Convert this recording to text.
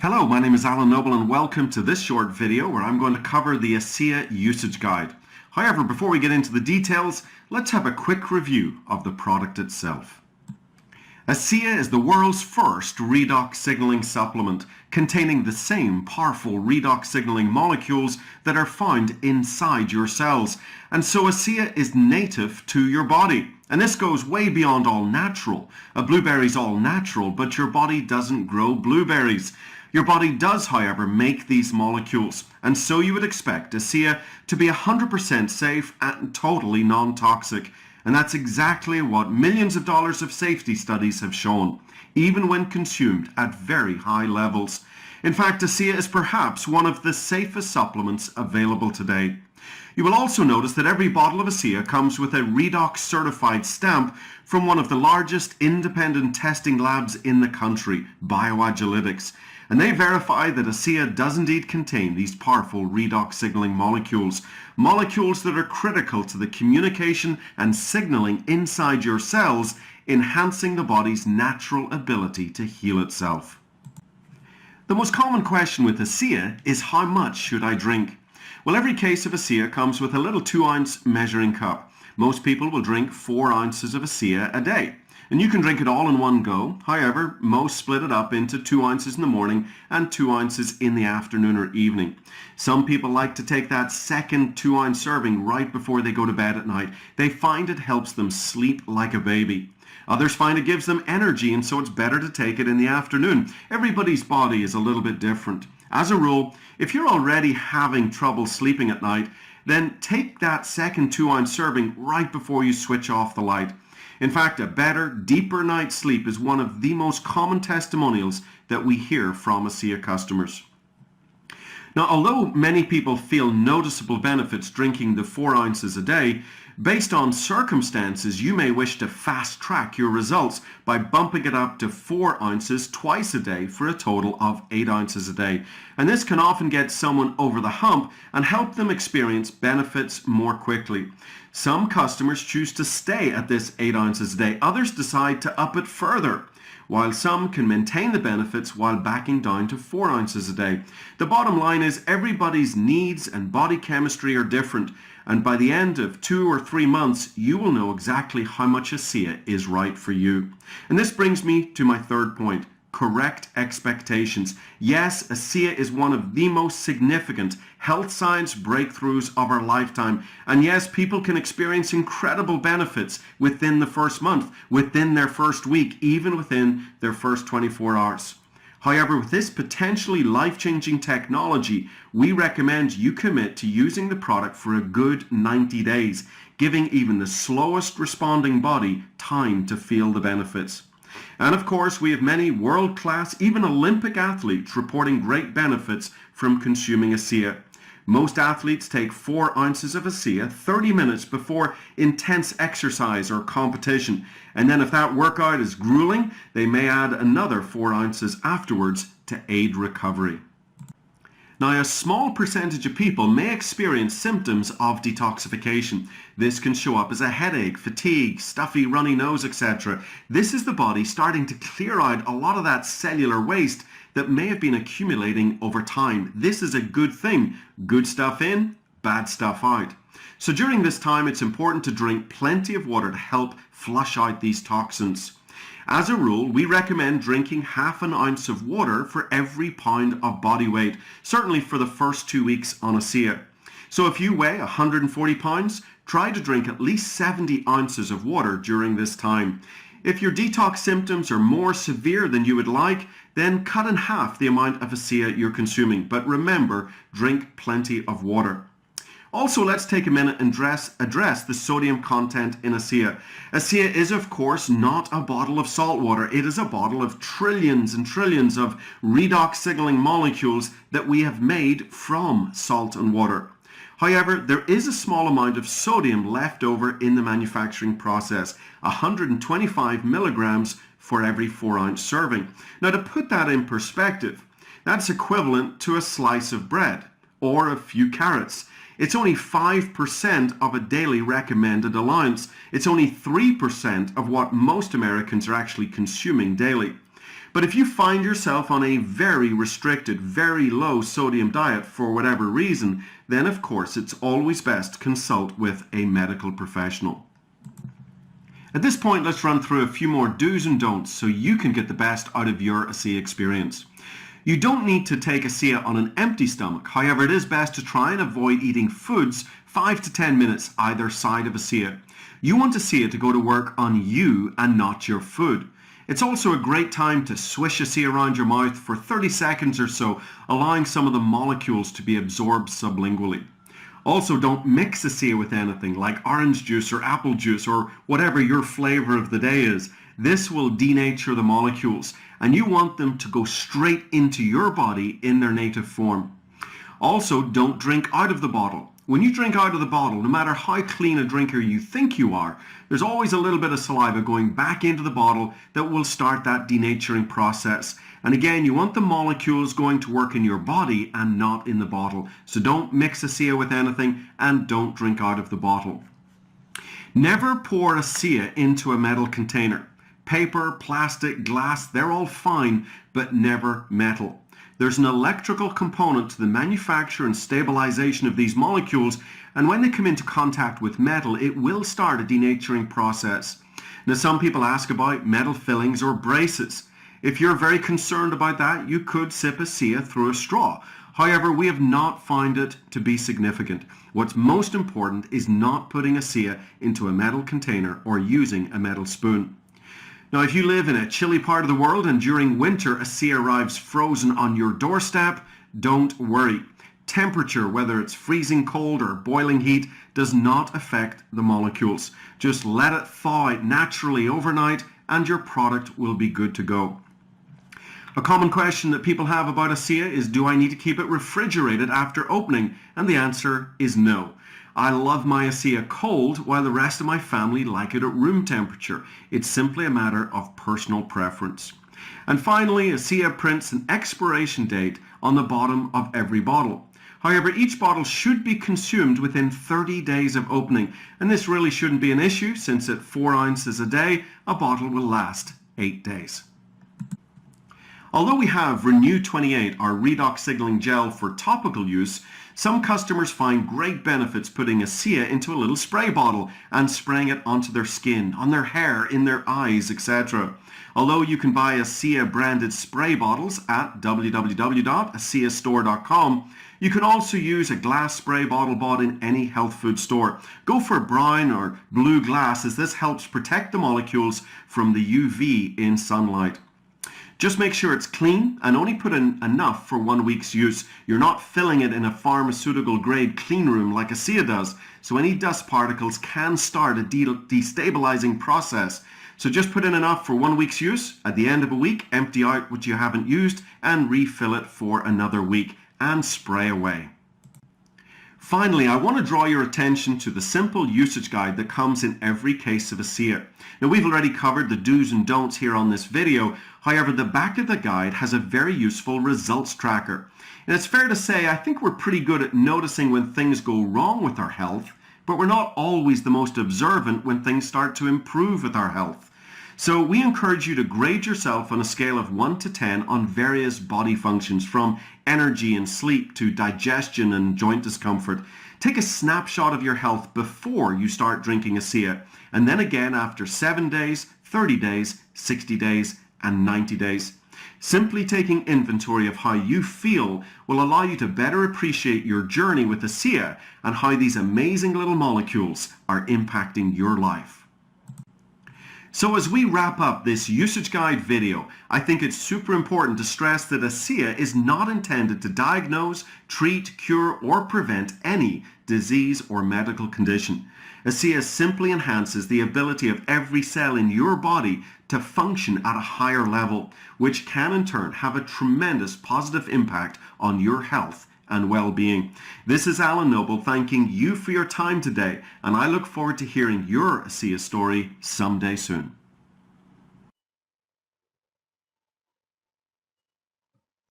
Hello, my name is Alan Noble and welcome to this short video where I'm going to cover the ASEA usage guide. However, before we get into the details, let's have a quick review of the product itself. ASEA is the world's first redox signaling supplement containing the same powerful redox signaling molecules that are found inside your cells. And so ASEA is native to your body. And this goes way beyond all natural. A blueberry's all natural, but your body doesn't grow blueberries. Your body does, however, make these molecules, and so you would expect ASEA to be 100% safe and totally non-toxic. And that's exactly what millions of dollars of safety studies have shown, even when consumed at very high levels. In fact, ASEA is perhaps one of the safest supplements available today. You will also notice that every bottle of ASEA comes with a redox certified stamp from one of the largest independent testing labs in the country, Bioagilytics. And they verify that ASEA does indeed contain these powerful redox signaling molecules, molecules that are critical to the communication and signaling inside your cells, enhancing the body's natural ability to heal itself. The most common question with ASEA is how much should I drink? Well, every case of ASEA comes with a little 2-ounce measuring cup. Most people will drink 4 ounces of ASEA a day. And you can drink it all in one go. However, most split it up into 2 ounces in the morning and 2 ounces in the afternoon or evening. Some people like to take that second 2-ounce serving right before they go to bed at night. They find it helps them sleep like a baby. Others find it gives them energy, and so it's better to take it in the afternoon. Everybody's body is a little bit different. As a rule, if you're already having trouble sleeping at night, then take that second 2-ounce serving right before you switch off the light. In fact, a better, deeper night's sleep is one of the most common testimonials that we hear from ASEA customers. Now, although many people feel noticeable benefits drinking the 4 ounces a day, based on circumstances, you may wish to fast track your results by bumping it up to 4 ounces twice a day for a total of 8 ounces a day. And this can often get someone over the hump and help them experience benefits more quickly. Some customers choose to stay at this 8 ounces a day. Others decide to up it further, while some can maintain the benefits while backing down to 4 ounces a day. The bottom line is everybody's needs and body chemistry are different, and by the end of 2 or 3 months, you will know exactly how much ASEA is right for you. And this brings me to my third point. Correct expectations. Yes, ASEA is one of the most significant health science breakthroughs of our lifetime. And yes, people can experience incredible benefits within the first month, within their first week, even within their first 24 hours. However, with this potentially life-changing technology, we recommend you commit to using the product for a good 90 days, giving even the slowest responding body time to feel the benefits. And of course, we have many world-class, even Olympic athletes reporting great benefits from consuming ASEA. Most athletes take 4 ounces of ASEA 30 minutes before intense exercise or competition. And then if that workout is grueling, they may add another 4 ounces afterwards to aid recovery. Now, a small percentage of people may experience symptoms of detoxification. This can show up as a headache, fatigue, stuffy, runny nose, etc. This is the body starting to clear out a lot of that cellular waste that may have been accumulating over time. This is a good thing. Good stuff in, bad stuff out. So during this time, it's important to drink plenty of water to help flush out these toxins. As a rule, we recommend drinking ½ ounce of water for every pound of body weight, certainly for the first 2 weeks on ASEA. So if you weigh 140 pounds, try to drink at least 70 ounces of water during this time. If your detox symptoms are more severe than you would like, then cut in half the amount of ASEA you're consuming. But remember, drink plenty of water. Also, let's take a minute and address the sodium content in ASEA. ASEA is, of course, not a bottle of salt water. It is a bottle of trillions and trillions of redox signaling molecules that we have made from salt and water. However, there is a small amount of sodium left over in the manufacturing process, 125 milligrams for every 4-ounce serving. Now, to put that in perspective, that's equivalent to a slice of bread or a few carrots. It's only 5% of a daily recommended allowance. It's only 3% of what most Americans are actually consuming daily. But if you find yourself on a very restricted, very low sodium diet for whatever reason, then of course it's always best to consult with a medical professional. At this point, let's run through a few more do's and don'ts so you can get the best out of your ASEA experience. You don't need to take ASEA on an empty stomach. However, it is best to try and avoid eating foods 5 to 10 minutes either side of ASEA. You want ASEA to go to work on you and not your food. It's also a great time to swish ASEA around your mouth for 30 seconds or so, allowing some of the molecules to be absorbed sublingually. Also, don't mix ASEA with anything like orange juice or apple juice or whatever your flavor of the day is. This will denature the molecules, and you want them to go straight into your body in their native form. Also, don't drink out of the bottle. When you drink out of the bottle, no matter how clean a drinker you think you are, there's always a little bit of saliva going back into the bottle that will start that denaturing process. And again, you want the molecules going to work in your body and not in the bottle. So don't mix ASEA with anything and don't drink out of the bottle. Never pour ASEA into a metal container. Paper, plastic, glass, they're all fine, but never metal. There's an electrical component to the manufacture and stabilization of these molecules, and when they come into contact with metal, it will start a denaturing process. Now, some people ask about metal fillings or braces. If you're very concerned about that, you could sip ASEA through a straw. However, we have not found it to be significant. What's most important is not putting ASEA into a metal container or using a metal spoon. Now, if you live in a chilly part of the world and during winter ASEA arrives frozen on your doorstep, don't worry. Temperature, whether it's freezing cold or boiling heat, does not affect the molecules. Just let it thaw out naturally overnight and your product will be good to go. A common question that people have about ASEA is, do I need to keep it refrigerated after opening? And the answer is no. I love my ASEA cold while the rest of my family like it at room temperature. It's simply a matter of personal preference. And finally, ASEA prints an expiration date on the bottom of every bottle. However, each bottle should be consumed within 30 days of opening, and this really shouldn't be an issue since at 4 ounces a day, a bottle will last 8 days. Although we have Renew 28, our redox signaling gel for topical use, some customers find great benefits putting ASEA into a little spray bottle and spraying it onto their skin, on their hair, in their eyes, etc. Although you can buy ASEA branded spray bottles at www.aseastore.com, you can also use a glass spray bottle bought in any health food store. Go for brown or blue glass as this helps protect the molecules from the UV in sunlight. Just make sure it's clean and only put in enough for 1 week's use. You're not filling it in a pharmaceutical grade clean room like ASEA does, so any dust particles can start a destabilizing process. So just put in enough for 1 week's use. At the end of a week, empty out what you haven't used and refill it for another week and spray away. Finally, I want to draw your attention to the simple usage guide that comes in every case of ASEA. Now, we've already covered the do's and don'ts here on this video. However, the back of the guide has a very useful results tracker. And it's fair to say, I think we're pretty good at noticing when things go wrong with our health, but we're not always the most observant when things start to improve with our health. So we encourage you to grade yourself on a scale of 1 to 10 on various body functions, from energy and sleep to digestion and joint discomfort. Take a snapshot of your health before you start drinking ASEA, and then again after 7 days, 30 days, 60 days, and 90 days. Simply taking inventory of how you feel will allow you to better appreciate your journey with ASEA and how these amazing little molecules are impacting your life. So as we wrap up this usage guide video, I think it's super important to stress that ASEA is not intended to diagnose, treat, cure, or prevent any disease or medical condition. ASEA simply enhances the ability of every cell in your body to function at a higher level, which can in turn have a tremendous positive impact on your health and well-being. This is Alan Noble thanking you for your time today, and I look forward to hearing your ASEA story someday soon.